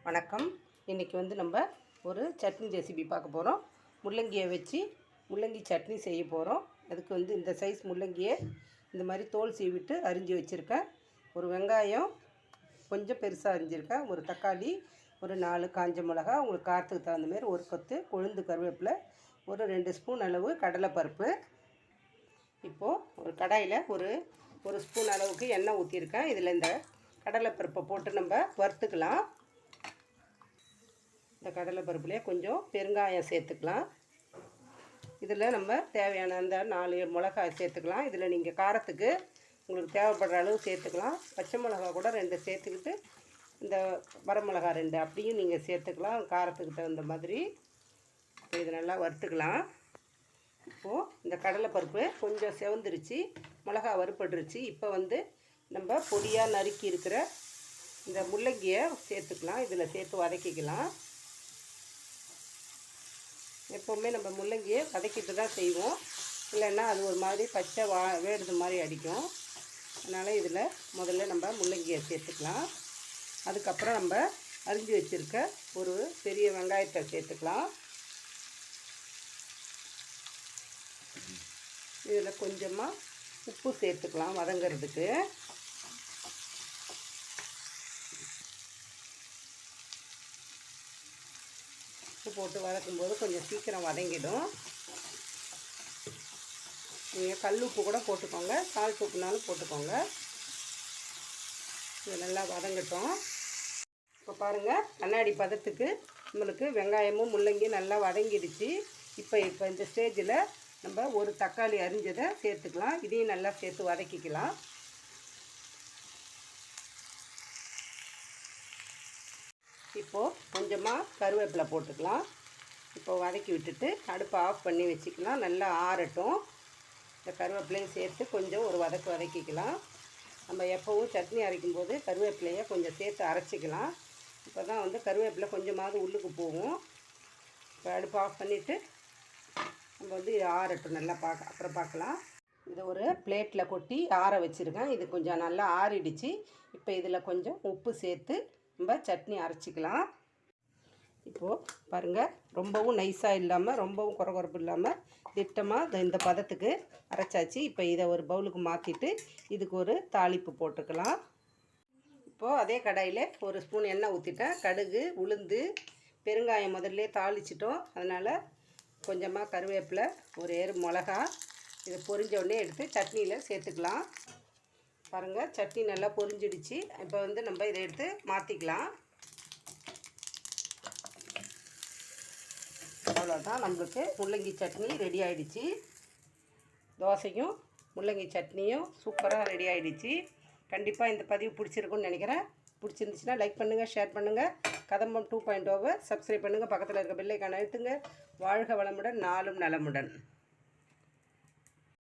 வணக்கம். இன்றைக்கி நம்ம ஒரு சட்னி ரெசிபி பார்க்க போகிறோம். முள்ளங்கியை வச்சு முள்ளங்கி சட்னி செய்ய போகிறோம். அதுக்கு இந்த சைஸ் முள்ளங்கியை இந்த மாதிரி தோல் சீவிட்டு அரிஞ்சு வச்சுருக்கேன். ஒரு வெங்காயம் கொஞ்சம் பெருசாக அரிஞ்சிருக்கேன். ஒரு தக்காளி, ஒரு 4 காஞ்ச மிளகா, உங்களுக்கு காரத்துக்கு தகுந்த மாதிரி ஒரு கொத்து கொழுந்து கருவேப்பிலை, ஒரு 2 ஸ்பூன் அளவு கடலைப்பருப்பு. இப்போது ஒரு கடாயில் ஒரு ஸ்பூன் அளவுக்கு எண்ணெய் ஊற்றிருக்கேன். இதில் இந்த கடலைப்பருப்பை போட்டு நம்ம வறுத்துக்கலாம். இந்த கடலைப்பருப்புலேயே கொஞ்சம் பெருங்காயம் சேர்த்துக்கலாம். இதில் நம்ம தேவையான அந்த 4 மிளகாய் சேர்த்துக்கலாம். இதில் நீங்கள் காரத்துக்கு உங்களுக்கு தேவைப்படுற அளவு சேர்த்துக்கலாம். பச்சை மிளகா கூட 2 சேர்த்துக்கிட்டு இந்த வரமிளகா 2 அப்படியும் நீங்கள் சேர்த்துக்கலாம், காரத்துக்கு தகுந்த மாதிரி. இதை நல்லா வறுத்துக்கலாம். இப்போது இந்த கடலைப்பருப்பு கொஞ்சம் செவந்துருச்சு, மிளகா வறுபட்டுருச்சு. இப்போ நம்ம பொடியாக நறுக்கி இருக்கிற இந்த முள்ளங்கியை சேர்த்துக்கலாம். இதில் சேர்த்து வதக்கிக்கலாம். எப்போவுமே நம்ம முள்ளங்கியை வதக்கிட்டு தான் செய்வோம், இல்லைன்னா அது ஒரு மாதிரி பச்சை வேடுது மாதிரி அடிக்கும். அதனால் இதில் முதல்ல நம்ம முள்ளங்கியை சேர்த்துக்கலாம். அதுக்கப்புறம் நம்ம அரிஞ்சு வச்சுருக்க ஒரு பெரிய வெங்காயத்தை சேர்த்துக்கலாம். இதில் கொஞ்சமாக உப்பு சேர்த்துக்கலாம் வதங்கிறதுக்கு. உப்பு போட்டு வதக்கும்போது கொஞ்சம் சீக்கிரம் வதங்கிடும். நீங்கள் கல் உப்பு கூட போட்டுக்கோங்க, சால்ட் உப்புனாலும் போட்டுக்கோங்க. இது நல்லா வதங்கட்டும். இப்போ பாருங்கள், கண்ணாடி பதத்துக்கு நம்மளுக்கு வெங்காயமும் முள்ளங்கியும் நல்லா வதங்கிடுச்சு. இப்போ இந்த ஸ்டேஜில் நம்ம ஒரு தக்காளி அரிஞ்சதை சேர்த்துக்கலாம். இதையும் நல்லா சேர்த்து வதக்கிக்கலாம். இப்போது கொஞ்சமாக கருவேப்பிலை போட்டுக்கலாம். இப்போ வதக்கி விட்டுட்டு அடுப்பை ஆஃப் பண்ணி வச்சுக்கலாம். நல்லா ஆறட்டும். இந்த கருவேப்பிலையும் சேர்த்து கொஞ்சம் ஒரு வதக்கிக்கலாம். நம்ம எப்போவும் சட்னி அரைக்கும்போது கருவேப்பிலையை கொஞ்சம் சேர்த்து அரைச்சிக்கலாம். இப்போ தான் கருவேப்பிலை கொஞ்சமாவது உள்ளுக்கு போகும். இப்போ அடுப்பை ஆஃப் பண்ணிவிட்டு நம்ம இது ஆறட்டும், நல்லா அப்புறம் பார்க்கலாம். இதை ஒரு பிளேட்டில் கொட்டி ஆற வச்சுருக்கேன். இது கொஞ்சம் நல்லா ஆறிடுச்சு. இப்போ இதில் கொஞ்சம் உப்பு சேர்த்து நம்ம சட்னி அரைச்சிக்கலாம். இப்போது பாருங்கள், ரொம்பவும் நைஸாக இல்லாமல் ரொம்பவும் குறகுறப்பு இல்லாமல் திட்டமாக இந்த பதத்துக்கு அரைச்சாச்சு. இப்போ இதை ஒரு பவுலுக்கு மாற்றிட்டு இதுக்கு ஒரு தாளிப்பு போட்டுக்கலாம். இப்போது அதே கடாயில் ஒரு ஸ்பூன் எண்ணெய் ஊற்றிட்டேன். கடுகு, உளுந்து, பெருங்காயம் முதல்ல தாளிச்சிட்டோம். அதனால் கொஞ்சமாக கருவேப்பிலை, ஒரு 7 மிளகா, இதை பொரிஞ்ச உடனே எடுத்து சட்னியில் சேர்த்துக்கலாம். பாருங்கள், சட்னி நல்லா பொரிஞ்சிடுச்சு. இப்போ நம்ம இதை எடுத்து மாற்றிக்கலாம். அவ்வளோதான், நம்மளுக்கு முள்ளங்கி சட்னி ரெடி ஆகிடுச்சு. தோசையும் முள்ளங்கி சட்னியும் சூப்பராக ரெடி ஆகிடுச்சு. கண்டிப்பாக இந்த பதிவு பிடிச்சிருக்குன்னு நினைக்கிறேன். பிடிச்சிருந்துச்சுன்னா லைக் பண்ணுங்கள், ஷேர் பண்ணுங்கள். கதம்பம் 2.0 சப்ஸ்கிரைப் பண்ணுங்கள். பக்கத்தில் இருக்க பெல் ஐகானை அழுத்துங்க. வாழ்க வளமுடன், நாளும் நலமுடன்.